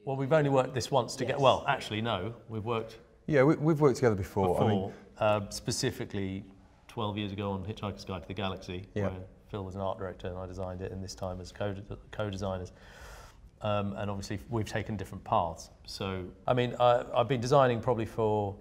Well, we've only worked this once together. Well, actually, no, we've worked. Yeah, we've worked together before. I mean, specifically 12 years ago on Hitchhiker's Guide to the Galaxy, where Phil was an art director and I designed it, and this time as co-designers. And obviously, we've taken different paths. So, I mean, I've been designing probably for,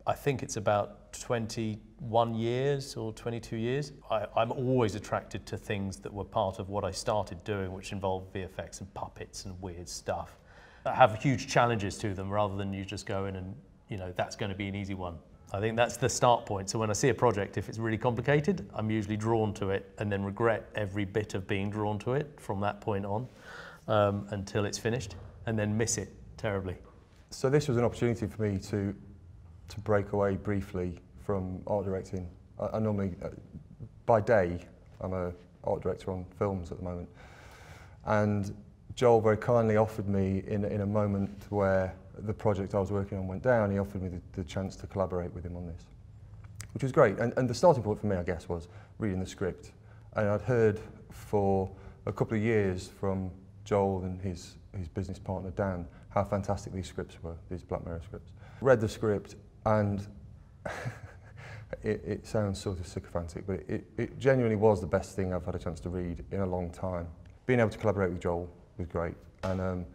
I think it's about 21 years or 22 years. I'm always attracted to things that were part of what I started doing, which involved VFX and puppets and weird stuff that have huge challenges to them, rather than you just go in and, you know, that's going to be an easy one. I think that's the start point. So when I see a project, if it's really complicated, I'm usually drawn to it and then regret every bit of being drawn to it from that point on until it's finished, and then miss it terribly. So this was an opportunity for me to break away briefly from art directing. I normally, by day, I'm an art director on films at the moment. And Joel very kindly offered me, in a moment where the project I was working on went down, he offered me the chance to collaborate with him on this, which was great. And the starting point for me, I guess, was reading the script. And I'd heard for a couple of years from Joel and his business partner, Dan, how fantastic these scripts were, these Black Mirror scripts. Read the script, and it sounds sort of sycophantic, but it genuinely was the best thing I've had a chance to read in a long time. Being able to collaborate with Joel was great, and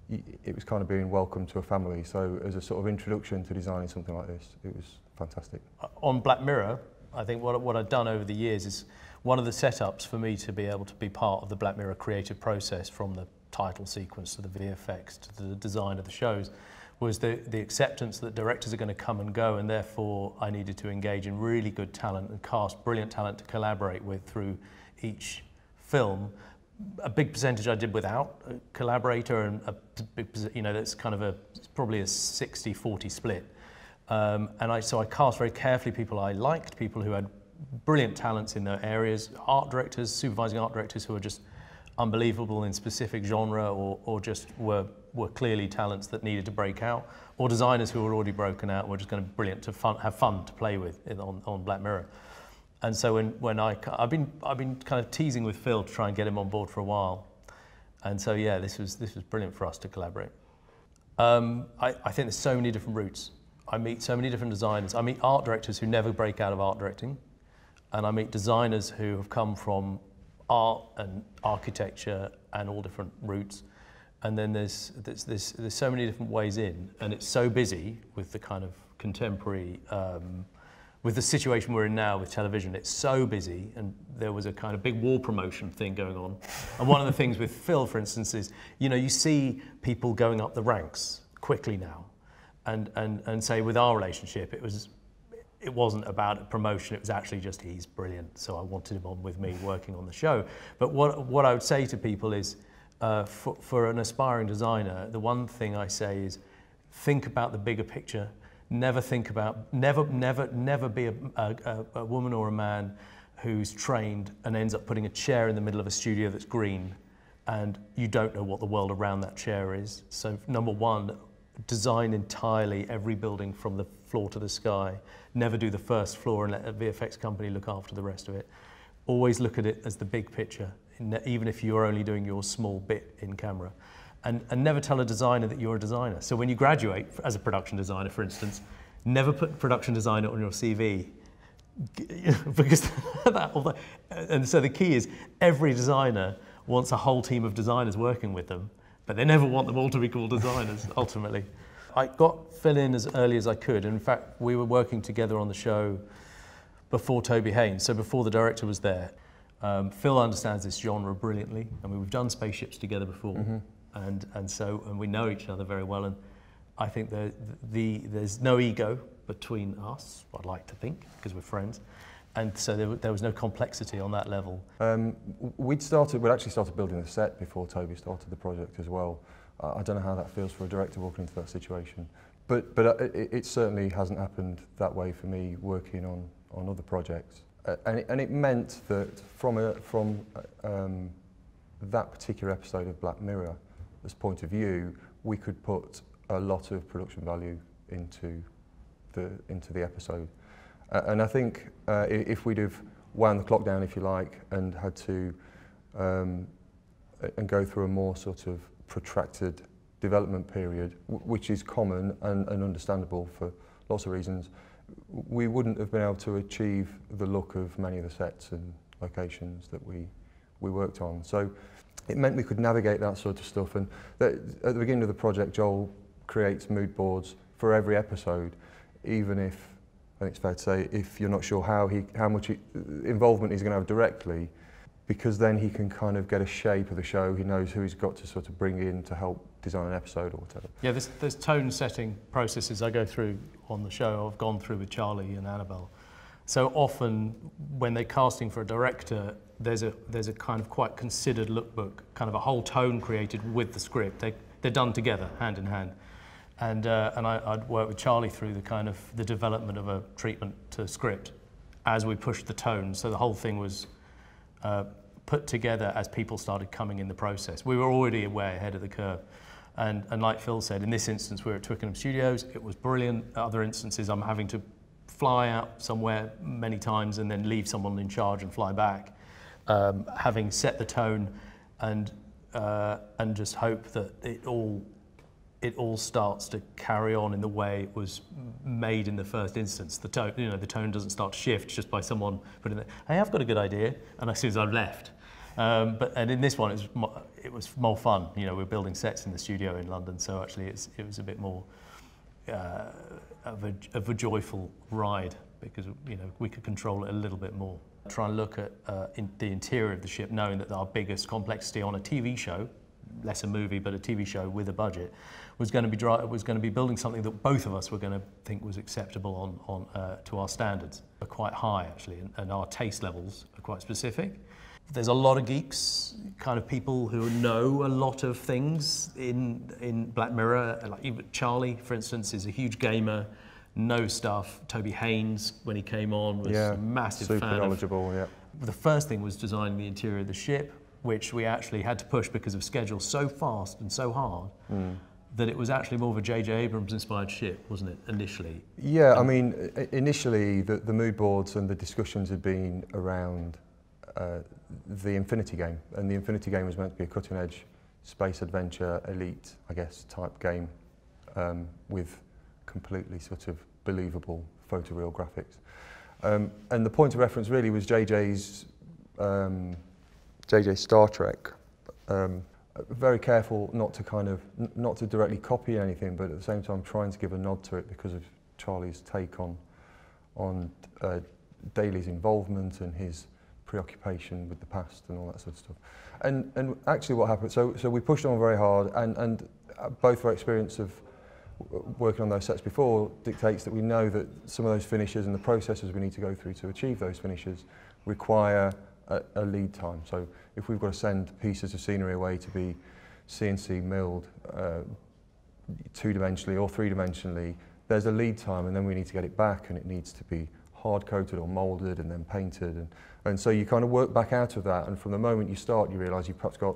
it was kind of being welcomed to a family, so as a sort of introduction to designing something like this, it was fantastic. On Black Mirror, I think what I've done over the years is one of the setups for me to be able to be part of the Black Mirror creative process, from the title sequence to the VFX to the design of the shows, was the acceptance that directors are going to come and go, and therefore I needed to engage in really good talent and cast brilliant talent to collaborate with through each film. A big percentage I did without a collaborator, and a big, you know, that's kind of it's probably a 60-40 split. So I cast very carefully people I liked, people who had brilliant talents in their areas, art directors, supervising art directors who are just unbelievable in specific genre, or just were clearly talents that needed to break out, or designers who were already broken out and were just going to be brilliant to have fun to play with on Black Mirror. And so when I've been kind of teasing with Phil to try and get him on board for a while, and so yeah, this was brilliant for us to collaborate. I think there's so many different routes. I meet so many different designers. I meet art directors who never break out of art directing, and I meet designers who have come from art and architecture and all different routes. And then there's so many different ways in, and it's so busy with the kind of contemporary, with the situation we're in now with television. It's so busy, and there was a kind of big wall promotion thing going on. And one of the things with Phil, for instance, is, you know, you see people going up the ranks quickly now, and say with our relationship, it wasn't about a promotion, it was actually just he's brilliant, so I wanted him on with me working on the show. But what I would say to people is, for an aspiring designer, the one thing I say is think about the bigger picture. Never be a woman or a man who's trained and ends up putting a chair in the middle of a studio that's green, and you don't know what the world around that chair is. So number one, design entirely every building from the floor to the sky. Never do the first floor and let a VFX company look after the rest of it. Always look at it as the big picture, even if you're only doing your small bit in camera. And never tell a designer that you're a designer. So when you graduate as a production designer, for instance, never put production designer on your CV, because and so the key is every designer wants a whole team of designers working with them, but they never want them all to be called designers, ultimately. I got Phil in as early as I could. In fact, we were working together on the show before Toby Haynes, so before the director was there. Phil understands this genre brilliantly. I mean, we've done spaceships together before. Mm-hmm. And we know each other very well, and I think there's no ego between us, I'd like to think, because we're friends, and so there was no complexity on that level. We'd actually started building the set before Toby started the project as well. I don't know how that feels for a director walking into that situation, but it certainly hasn't happened that way for me working on other projects, and it meant that from that particular episode of Black Mirror, this point of view, we could put a lot of production value into the episode. And I think if we'd have wound the clock down, if you like, and had to and go through a more sort of protracted development period, which is common and understandable for lots of reasons, we wouldn't have been able to achieve the look of many of the sets and locations that we worked on. So it meant we could navigate that sort of stuff. And at the beginning of the project, Joel creates mood boards for every episode, even if, I think it's fair to say, if you're not sure how much involvement he's going to have directly, because then he can kind of get a shape of the show. He knows who he's got to sort of bring in to help design an episode or whatever. Yeah, there's tone setting processes I go through on the show. I've gone through with Charlie and Annabelle. So often when they're casting for a director, there's a kind of quite considered lookbook, kind of a whole tone created with the script. They're done together, hand in hand. And I'd work with Charlie through the development of a treatment to script as we pushed the tone. So the whole thing was put together as people started coming in the process. We were already way ahead of the curve. And like Phil said, in this instance, we were at Twickenham Studios. It was brilliant. Other instances, I'm having to fly out somewhere many times and then leave someone in charge and fly back, having set the tone and just hope that it all starts to carry on in the way it was made in the first instance. The tone, the tone doesn't start to shift just by someone putting it. Hey, I've got a good idea, and as soon as I've left. And in this one, it was more fun. We're building sets in the studio in London, so actually it was a bit more of a joyful ride because we could control it a little bit more. Try and look at the interior of the ship, knowing that our biggest complexity on a TV show, less a movie, but a TV show with a budget, was going to be building something that both of us were going to think was acceptable to our standards. Are quite high actually, and our taste levels are quite specific. There's a lot of geeks, kind of people who know a lot of things in Black Mirror. Like even Charlie, for instance, is a huge gamer, knows stuff. Toby Haynes, when he came on, was a massive fan. Super knowledgeable, yeah. The first thing was designing the interior of the ship, which we actually had to push because of schedule so fast and so hard that it was actually more of a J.J. Abrams-inspired ship, wasn't it, initially? Yeah, I mean, initially the mood boards and the discussions had been around the Infinity game, and the Infinity game was meant to be a cutting-edge space adventure, elite, I guess, type game with completely sort of believable photoreal graphics. And the point of reference really was JJ's Star Trek. Very careful not to directly copy anything, but at the same time trying to give a nod to it because of Charlie's take on Daly's involvement and his preoccupation with the past and all that sort of stuff. And actually what happened, so we pushed on very hard, and both our experience of working on those sets before dictates that we know that some of those finishes and the processes we need to go through to achieve those finishes require a lead time. So if we've got to send pieces of scenery away to be CNC milled two-dimensionally or three-dimensionally, there's a lead time, and then we need to get it back, and it needs to be hard-coated or moulded and then painted. And so you kind of work back out of that, and from the moment you start, you realise you've perhaps got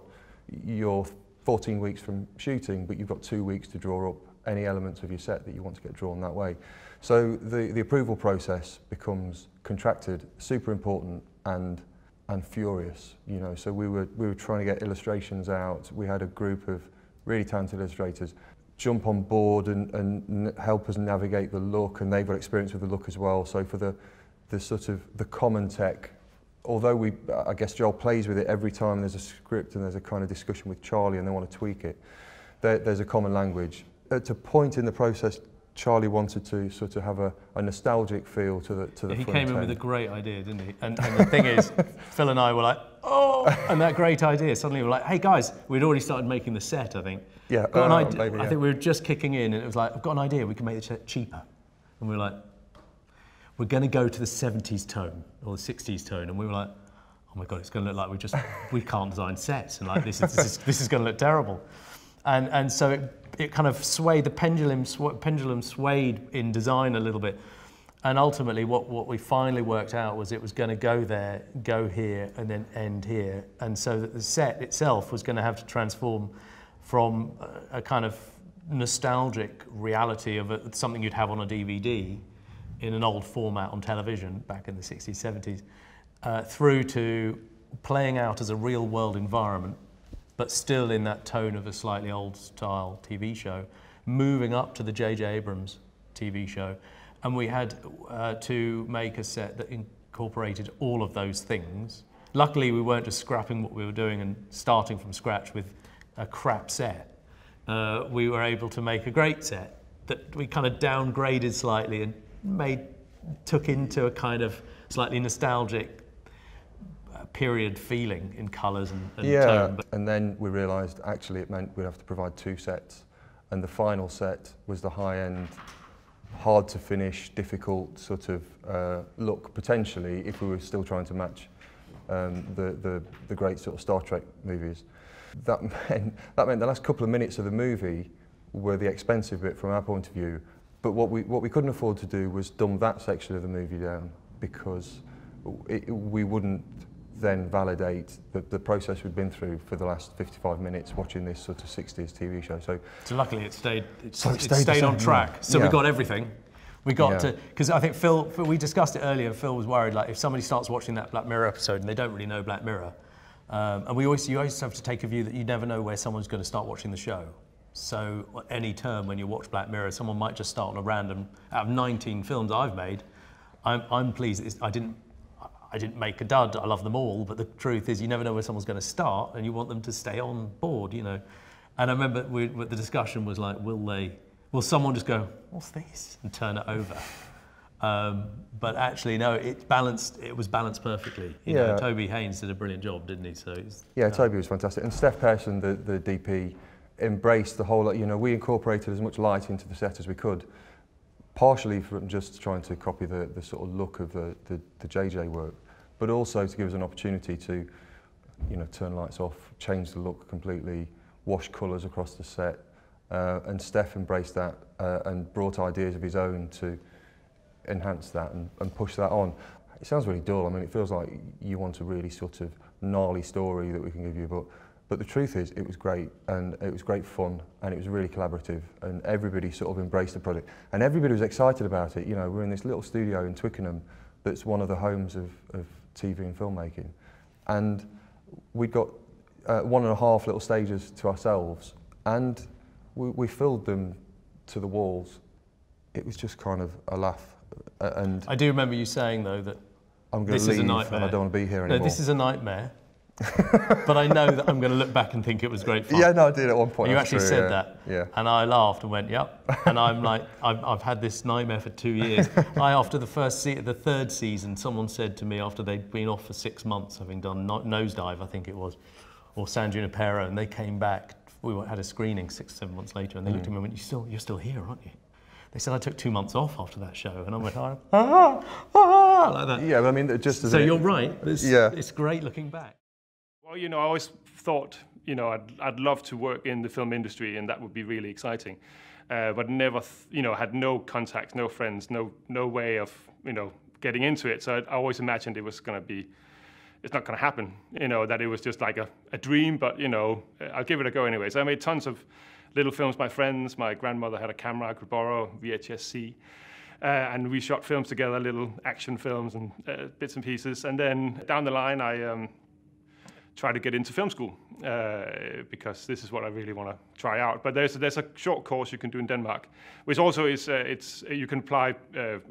your 14 weeks from shooting, but you've got 2 weeks to draw up any elements of your set that you want to get drawn that way. So the approval process becomes contracted, super important, and furious. So we were trying to get illustrations out. We had a group of really talented illustrators jump on board and help us navigate the look, and they've got experience with the look as well. So for the sort of the common tech, although I guess Joel plays with it every time there's a script and there's a kind of discussion with Charlie and they want to tweak it, there's a common language. At a point in the process, Charlie wanted to sort of have a nostalgic feel to the He front came in end. with a great idea, didn't he? And the thing is, Phil and I were like, oh, and that great idea. Suddenly we're like, hey guys, we'd already started making the set, I think. Yeah, got an idea. maybe, yeah. I think we were just kicking in, and it was like, I've got an idea, we can make the set cheaper. And we were like, we're going to go to the 70s tone, or the 60s tone, and we were like, oh my God, it's going to look like we can't design sets, and like this is going to look terrible. And so it kind of swayed, the pendulum swayed in design a little bit. And ultimately what we finally worked out was it was going to go there, go here, and then end here. And so that the set itself was going to have to transform from a kind of nostalgic reality of something you'd have on a DVD in an old format on television back in the 60s, 70s, through to playing out as a real world environment but still in that tone of a slightly old-style TV show, moving up to the J.J. Abrams TV show. And we had to make a set that incorporated all of those things. Luckily, we weren't just scrapping what we were doing and starting from scratch with a crap set. We were able to make a great set that we kind of downgraded slightly and took into a kind of slightly nostalgic period feeling in colours and tone. And then we realised actually it meant we'd have to provide 2 sets, and the final set was the high-end, hard to finish, difficult sort of look potentially if we were still trying to match the great sort of Star Trek movies. That meant the last couple of minutes of the movie were the expensive bit from our point of view, but what we couldn't afford to do was dumb that section of the movie down, because we wouldn't then validate the process we'd been through for the last 55 minutes watching this sort of 60s TV show. So luckily it stayed on track. So we got everything. We got to, because I think Phil, we discussed it earlier, Phil was worried, like, if somebody starts watching that Black Mirror episode and they don't really know Black Mirror, and you always have to take a view that you never know where someone's going to start watching the show. So at any term when you watch Black Mirror, someone might just start on a random, out of 19 films I've made, I'm pleased I didn't make a dud, I love them all, but the truth is you never know where someone's going to start and you want them to stay on board, you know. And I remember the discussion was like, will someone just go, what's this, and turn it over? But actually, no, it was balanced perfectly. You know, Toby Haynes did a brilliant job, didn't he? So Toby was fantastic. And Stephan Pehrsson, the DP, embraced the whole, you know, we incorporated as much light into the set as we could, partially from just trying to copy the sort of look of the JJ work, but also to give us an opportunity to, you know, turn lights off, change the look completely, wash colours across the set, and Steph embraced that and brought ideas of his own to enhance that and push that on. It sounds really dull. I mean, it feels like you want a really sort of gnarly story that we can give you, but the truth is, it was great, and it was great fun, and it was really collaborative, and everybody sort of embraced the project, and everybody was excited about it. You know, we're in this little studio in Twickenham that's one of the homes of TV and filmmaking, and we got 1.5 little stages to ourselves, and we filled them to the walls. It was just kind of a laugh, and I do remember you saying though that I'm going to leave and I don't want to be here anymore. No, this is a nightmare. But I know that I'm going to look back and think it was great fun. Yeah, no, I did at one point. You actually said that. Yeah. And I laughed and went, yep. And I'm like, I've had this nightmare for 2 years. After the third season, someone said to me after they'd been off for 6 months, having done Nosedive, I think it was, or San Junipero, and they came back. We had a screening 6 or 7 months later, and they looked at me and went, you're still here, aren't you? They said I took 2 months off after that show, and I went, like that. Yeah, but I mean, just as so you're right. It's great looking back. Well, you know, I always thought, you know, I'd love to work in the film industry, and that would be really exciting. But never, you know, had no contacts, no friends, no way of, you know, getting into it. So I always imagined it was going to be, it's not going to happen. You know, that it was just like a dream. But you know, I'll give it a go anyway. So I made tons of little films. My friends, my grandmother had a camera I could borrow, VHS-C. And we shot films together, little action films and bits and pieces. And then down the line, I tried to get into film school because this is what I really want to try out. But there's a short course you can do in Denmark, which also is you can apply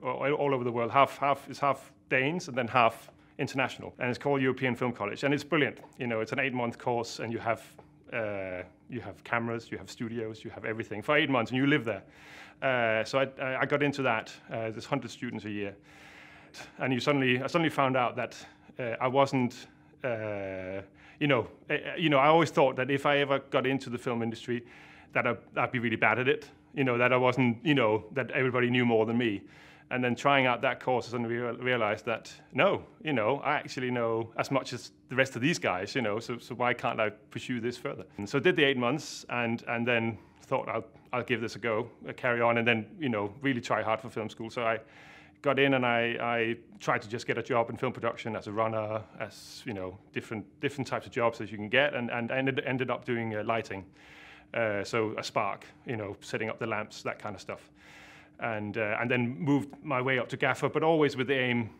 all over the world. Half Danes and then half international, and it's called European Film College, and it's brilliant. You know, it's an 8-month course, and you have cameras, you have studios, you have everything for 8 months, and you live there. So I got into that. There's 100 students a year, and I suddenly found out that I wasn't. I always thought that if I ever got into the film industry, that I'd be really bad at it. You know, that I wasn't. You know, that everybody knew more than me. And then trying out that course, I suddenly realized that no, you know, I actually know as much as the rest of these guys. You know, so why can't I pursue this further? And so I did the 8 months, and then thought I'll give this a go, carry on, and then you know really try hard for film school. So I got in and I tried to just get a job in film production as a runner, as you know, different types of jobs that you can get, and ended up doing lighting. So a spark, you know, setting up the lamps, that kind of stuff, and then moved my way up to gaffer, but always with the aim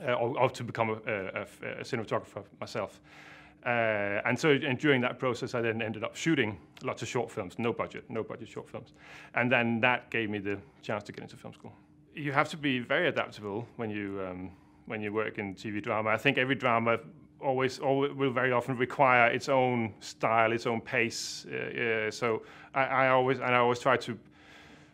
of to become a cinematographer myself. And during that process, I then ended up shooting lots of short films, no budget short films. And then that gave me the chance to get into film school. You have to be very adaptable when you work in TV drama. I think every drama always will very often require its own style, its own pace. So I always try to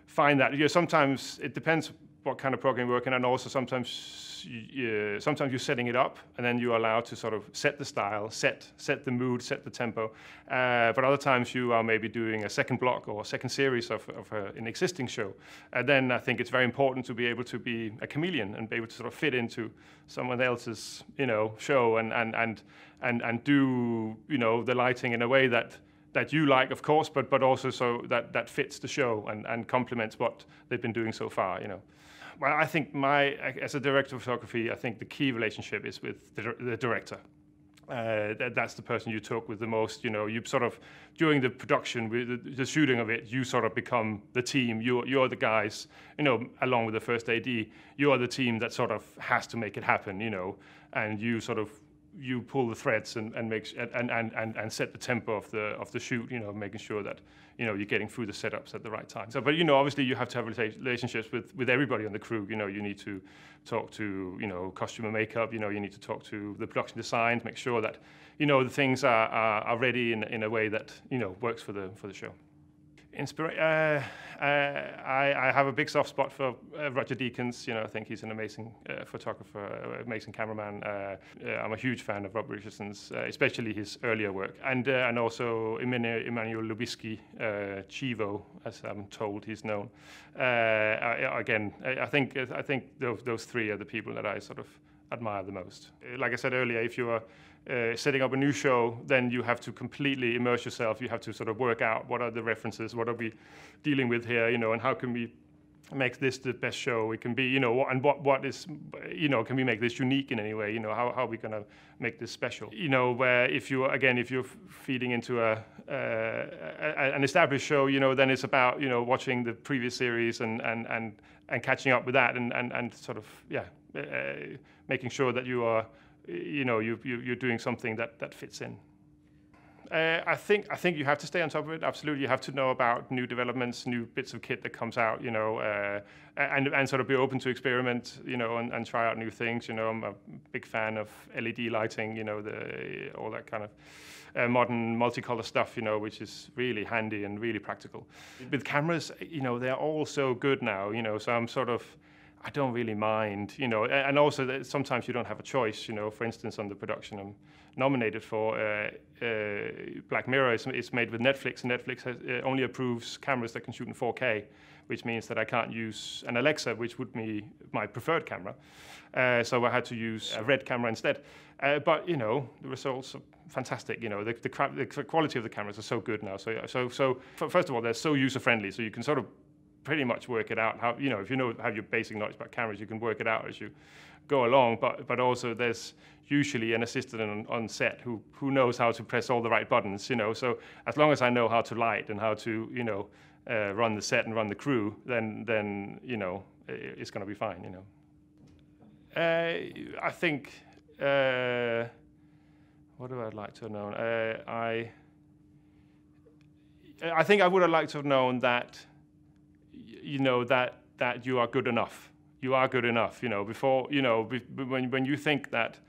find that. Sometimes it depends what kind of program you're working on, and also sometimes you're setting it up, and then you're allowed to sort of set the style, set the mood, set the tempo. But other times you are maybe doing a second block or a second series of an existing show. And then I think it's very important to be able to be a chameleon and be able to sort of fit into someone else's, show and do, the lighting in a way that you like, of course, but also so that fits the show and complements what they've been doing so far, Well, I think as a director of photography, I think the key relationship is with the director. That's the person you talk with the most. You sort of, during the production, with the shooting of it, you sort of become the team. You're the guys, along with the first AD. You are the team that sort of has to make it happen, and you sort of pull the threads and set the tempo of the shoot, making sure that you're getting through the setups at the right time. So, but obviously you have to have relationships with everybody on the crew. You need to talk to costume and makeup. You need to talk to the production design to make sure that the things are ready in a way that works for the show. I have a big soft spot for Roger Deakins. I think he's an amazing photographer, amazing cameraman. I'm a huge fan of Rob Richardson's, especially his earlier work, and also Emmanuel Lubisky, Chivo, as I'm told he's known. Again, I think those three are the people that I sort of admire the most. Like I said earlier, if you are setting up a new show, then you have to completely immerse yourself. You have to sort of work out what are the references, what are we dealing with here, and how can we make this the best show it can be, and what is, can we make this unique in any way, how are we going to make this special, where if you're feeding into an established show, then it's about, watching the previous series and catching up with that and sort of, making sure that you are, you're doing something that fits in. I think you have to stay on top of it. Absolutely, you have to know about new developments, new bits of kit that comes out, and sort of be open to experiment, and try out new things. I'm a big fan of LED lighting, all that kind of modern multicolor stuff, which is really handy and really practical. With cameras, they're all so good now, so I'm sort of, I don't really mind, and also sometimes you don't have a choice, for instance, on the production I'm nominated for, Black Mirror is made with Netflix, and Netflix only approves cameras that can shoot in 4K, which means that I can't use an Alexa, which would be my preferred camera. So I had to use a Red camera instead. But, the results are fantastic, the quality of the cameras are so good now. So first of all, they're so user-friendly, so you can sort of pretty much work it out. How if you have your basic knowledge about cameras, you can work it out as you go along. But also there's usually an assistant on set who knows how to press all the right buttons. So as long as I know how to light and how to run the set and run the crew, then it's going to be fine. I think what do I like to have known? I think I would have liked to have known that. That you are good enough. You are good enough. Before when you think that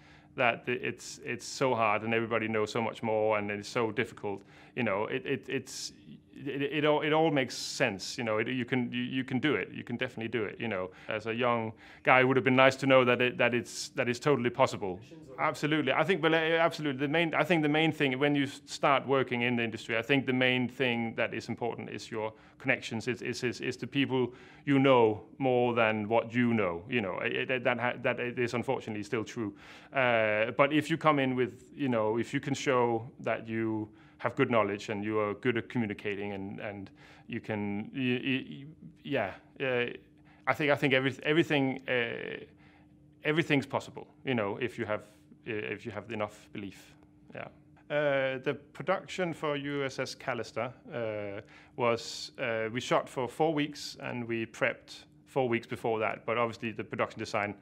it's so hard and everybody knows so much more and it's so difficult. It all makes sense. You can do it. You can definitely do it. As a young guy, it would have been nice to know that it's totally possible. Absolutely. I think absolutely the main thing when you start working in the industry, I think the main thing that is important is your connections. Is the people you know more than what you know. That is unfortunately still true. But if you come in with if you can show that you have good knowledge and you are good at communicating and you can, I think everything's possible, if you have enough belief. Yeah. The production for USS Callister was we shot for 4 weeks and we prepped 4 weeks before that. But obviously the production design,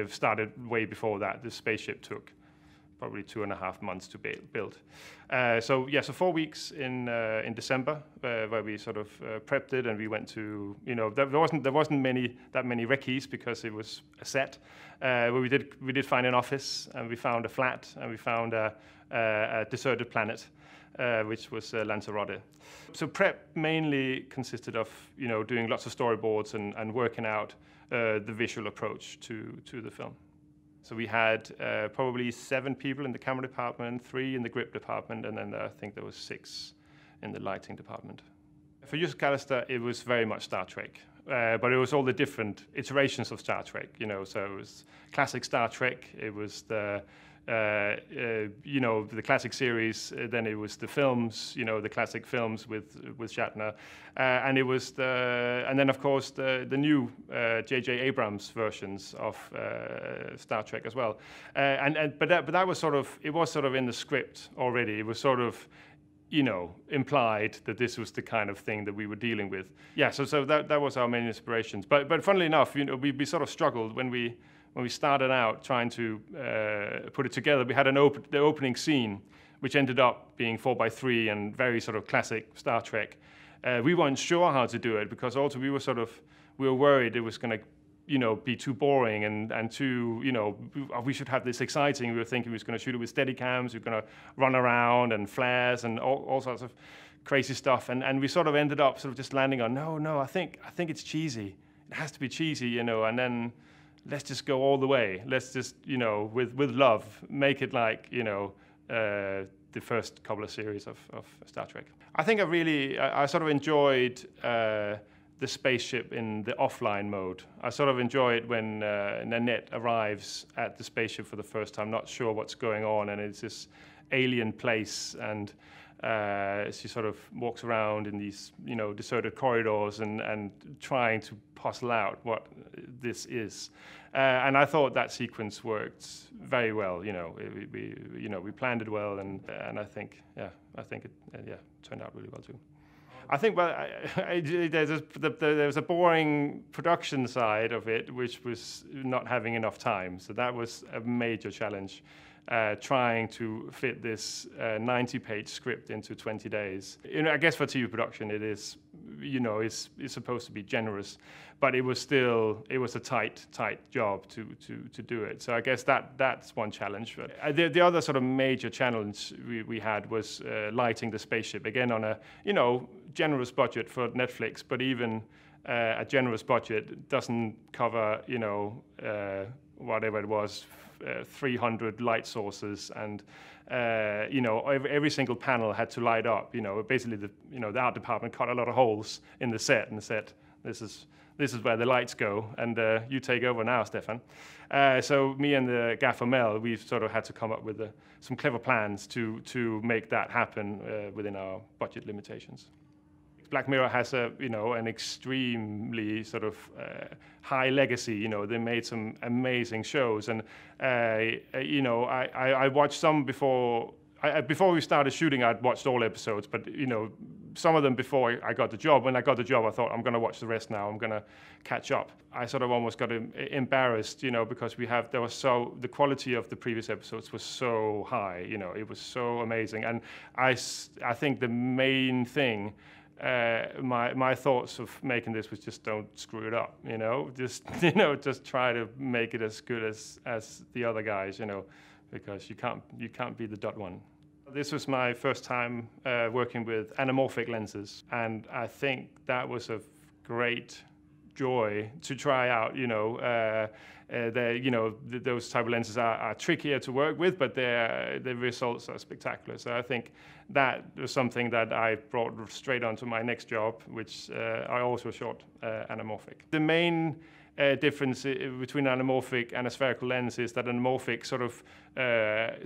started way before that. The spaceship took probably 2.5 months to build. So 4 weeks in December, where we sort of prepped it, and we went to, there wasn't that many recce's because it was a set. Where we did find an office, and we found a flat, and we found a deserted planet, which was Lanzarote. So prep mainly consisted of doing lots of storyboards and working out the visual approach to the film. So we had probably 7 people in the camera department, 3 in the grip department, and then I think there was 6 in the lighting department. For Yusuf Callister, it was very much Star Trek, but it was all the different iterations of Star Trek. So it was classic Star Trek. It was the the classic series. Then it was the films. The classic films with Shatner, and it was and then of course the new J.J. Abrams versions of Star Trek as well. But that was sort of in the script already. It was sort of implied that this was the kind of thing that we were dealing with. Yeah, so that was our main inspirations. But funnily enough, we sort of struggled when we started out trying to put it together. We had the opening scene, which ended up being 4:3 and very sort of classic Star Trek. We weren't sure how to do it because also we were worried it was going to be too boring and too, we should have this exciting. We were thinking we was going to shoot it with steady cams, we were going to run around and flares and all sorts of crazy stuff. And we sort of ended up sort of just landing on, no, I think it's cheesy. It has to be cheesy, and then let's just go all the way. Let's just, with love, make it like, the first couple of series of Star Trek. I think I sort of enjoyed the spaceship in the offline mode. I sort of enjoy it when Nanette arrives at the spaceship for the first time, not sure what's going on, and it's this alien place, and she sort of walks around in these, deserted corridors and trying to puzzle out what this is. And I thought that sequence worked very well. We planned it well, and I think it turned out really well too. I think there's a boring production side of it, which was not having enough time. So that was a major challenge, trying to fit this 90-page script into 20 days. I guess for TV production, it is, it's supposed to be generous, but it was a tight job to do it. So I guess that's one challenge. But the other sort of major challenge we had was lighting the spaceship, again on a generous budget for Netflix, but even a generous budget doesn't cover whatever it was, 300 light sources, and every single panel had to light up. Basically the art department cut a lot of holes in the set and said, this is where the lights go, and you take over now, Stephan. So me and the gaffer Mel, we've sort of had to come up with some clever plans to make that happen within our budget limitations. Black Mirror has an extremely sort of high legacy. They made some amazing shows, and I watched some before. Before we started shooting, I'd watched all episodes, but some of them before I got the job. When I got the job, I thought, I'm going to watch the rest now. I'm going to catch up. I sort of almost got embarrassed, because the quality of the previous episodes was so high. It was so amazing, and I think the main thing. My thoughts of making this was just don't screw it up, just try to make it as good as the other guys, because you can't be the dot one. This was my first time working with anamorphic lenses, and I think that was a great joy to try out. Those type of lenses are trickier to work with, but the results are spectacular. So I think that was something that I brought straight onto my next job, which I also shot anamorphic. The main difference between anamorphic and a spherical lens is that anamorphic sort of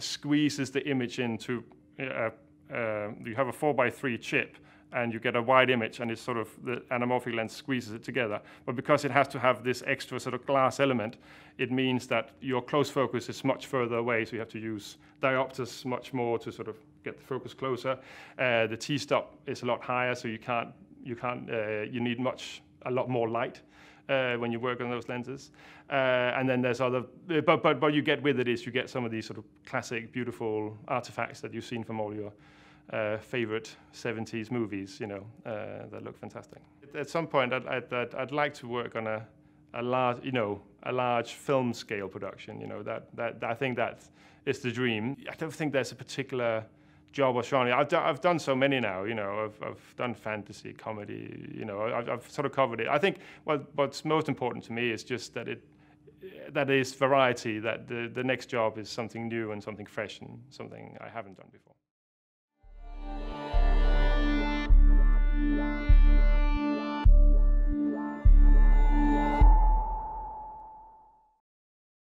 squeezes the image into you have a 4:3 chip, and you get a wide image, and it's sort of the anamorphic lens squeezes it together. But because it has to have this extra sort of glass element, it means that your close focus is much further away, so you have to use diopters much more to sort of get the focus closer. The T-stop is a lot higher, so you need a lot more light. when you work on those lenses. And then there's other, but what you get with it is you get some of these sort of classic, beautiful artifacts that you've seen from all your favorite 70s movies, you know, that look fantastic. At some point, I'd like to work on a large, you know, a large film scale production. You know, that I think that is the dream. I don't think there's a particular job or genre. I've done so many now. You know, I've done fantasy, comedy. You know, I've sort of covered it. I think what's most important to me is just that that is variety. That the next job is something new and something fresh and something I haven't done before.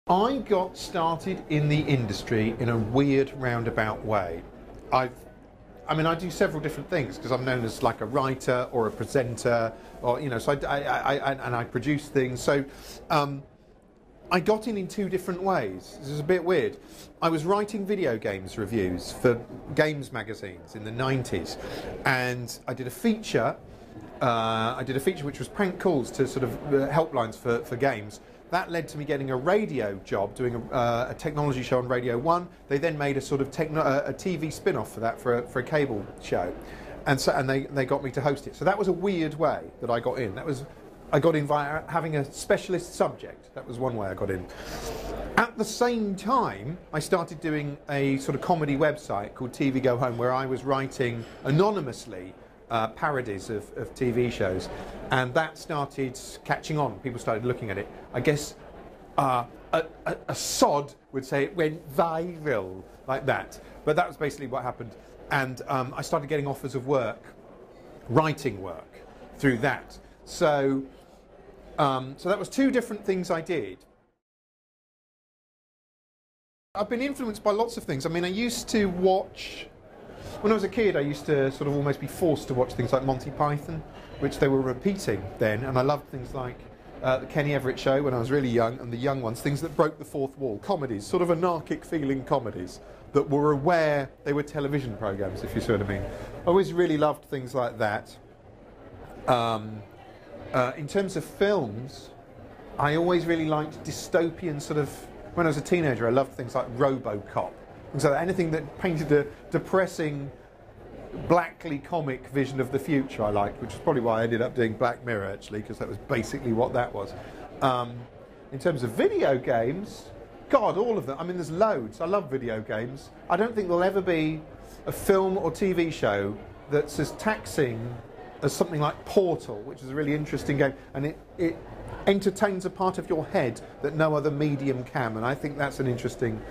I got started in the industry in a weird roundabout way. I mean, I do several different things because I'm known as like a writer or a presenter, or you know. So I produce things. So I got in 2 different ways. This is a bit weird. I was writing video games reviews for games magazines in the 90s, and I did a feature. Which was prank calls to sort of helplines for games. That led to me getting a radio job, doing a technology show on Radio 1. They then made a sort of a TV spin-off for that, for a cable show. And they got me to host it. So that was a weird way that I got in. I got in via having a specialist subject. That was one way I got in. At the same time, I started doing a sort of comedy website called TV Go Home, where I was writing anonymously parodies of TV shows, and that started catching on. People started looking at it. I guess a sod would say it went viral, like that. But that was basically what happened. And I started getting offers of work, writing work, through that. So, so that was 2 different things I did. I've been influenced by lots of things. I mean, I used to watch... When I was a kid, I used to sort of almost be forced to watch things like Monty Python, which they were repeating then, and I loved things like the Kenny Everett Show when I was really young, and the young ones, things that broke the fourth wall, comedies, sort of anarchic feeling comedies that were aware they were television programs, if you see what I mean. I always really loved things like that. In terms of films, I always really liked dystopian sort of... When I was a teenager, I loved things like RoboCop. And so anything that painted a depressing, blackly comic vision of the future I liked, which is probably why I ended up doing Black Mirror, actually, because that was basically what that was. In terms of video games, God, all of them. I mean, there's loads. I love video games. I don't think there'll ever be a film or TV show that's as taxing as something like Portal, which is a really interesting game, and it entertains a part of your head that no other medium can, and I think that's an interesting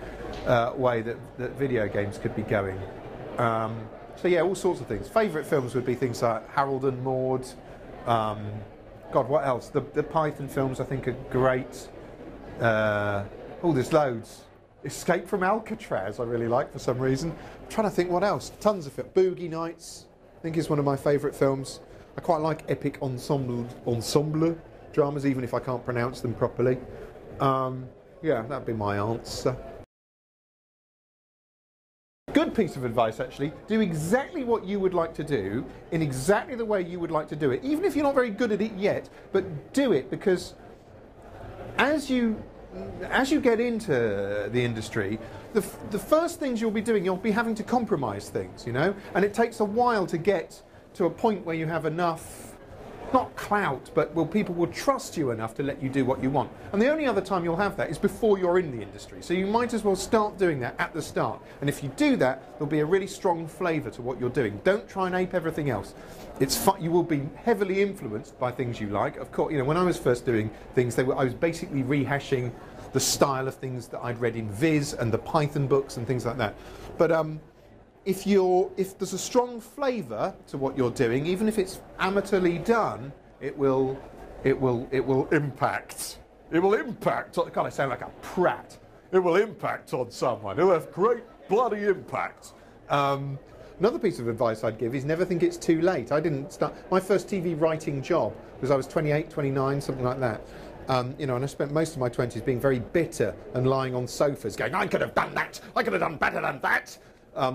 way that video games could be going. So yeah, all sorts of things. Favourite films would be things like Harold and Maude. God, what else? The Python films I think are great. Oh, there's loads. Escape from Alcatraz I really like for some reason. I'm trying to think what else. Tons of it. Boogie Nights I think is one of my favourite films. I quite like epic ensemble dramas, even if I can't pronounce them properly. Yeah, that'd be my answer. Good piece of advice, actually. Do exactly what you would like to do in exactly the way you would like to do it, even if you're not very good at it yet, but do it, because as you get into the industry, the first things you'll be doing, you'll be having to compromise things, you know, and it takes a while to get to a point where you have enough, not clout, but people will trust you enough to let you do what you want. And the only other time you'll have that is before you're in the industry. So you might as well start doing that at the start. And if you do that, there'll be a really strong flavour to what you're doing. Don't try and ape everything else. It's fun. You will be heavily influenced by things you like. Of course, you know, when I was first doing things, I was basically rehashing the style of things that I'd read in Viz and the Python books and things like that. But if there's a strong flavour to what you're doing, even if it's amateurly done, it will impact. It will impact. God, I sound like a prat. It will impact on someone. It will have great bloody impact. Another piece of advice I'd give is never think it's too late. I didn't start my first TV writing job because I was 28, 29, something like that. You know, and I spent most of my 20s being very bitter and lying on sofas going, I could have done that. I could have done better than that.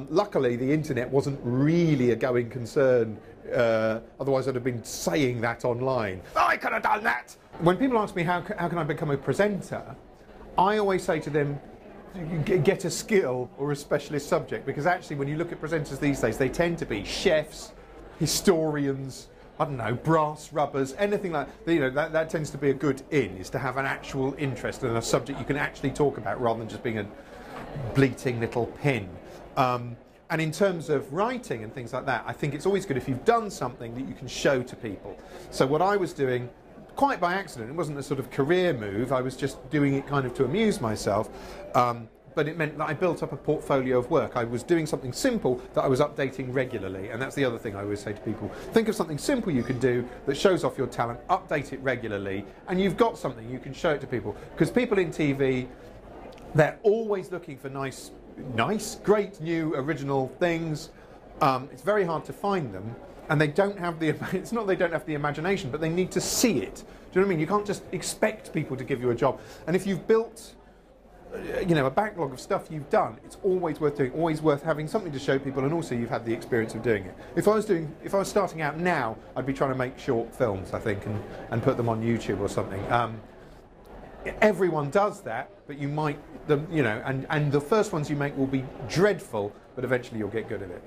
Luckily, the internet wasn't really a going concern Otherwise I'd have been saying that online. Oh, I could have done that! When people ask me how can I become a presenter, I always say to them, get a skill or a specialist subject, because actually when you look at presenters these days, they tend to be chefs, historians, I don't know, brass rubbers, anything like that. You know, that tends to be a good in, is to have an actual interest and a subject you can actually talk about rather than just being a bleating little pin. And in terms of writing and things like that, I think it's always good if you've done something that you can show to people. So what I was doing, quite by accident, it wasn't a sort of career move, I was just doing it kind of to amuse myself, but it meant that I built up a portfolio of work. I was doing something simple that I was updating regularly, and that's the other thing I always say to people. Think of something simple you can do that shows off your talent, update it regularly, and you've got something, you can show it to people. Because people in TV, they're always looking for nice, great, new, original things. It's very hard to find them. And they don't have the, it's not they don't have the imagination, but they need to see it. Do you know what I mean? You can't just expect people to give you a job. And if you've built, you know, a backlog of stuff you've done, it's always worth doing, always worth having something to show people, and also you've had the experience of doing it. If I was starting out now, I'd be trying to make short films, I think, and put them on YouTube or something. Everyone does that, but you might, you know, and the first ones you make will be dreadful, but eventually you'll get good at it.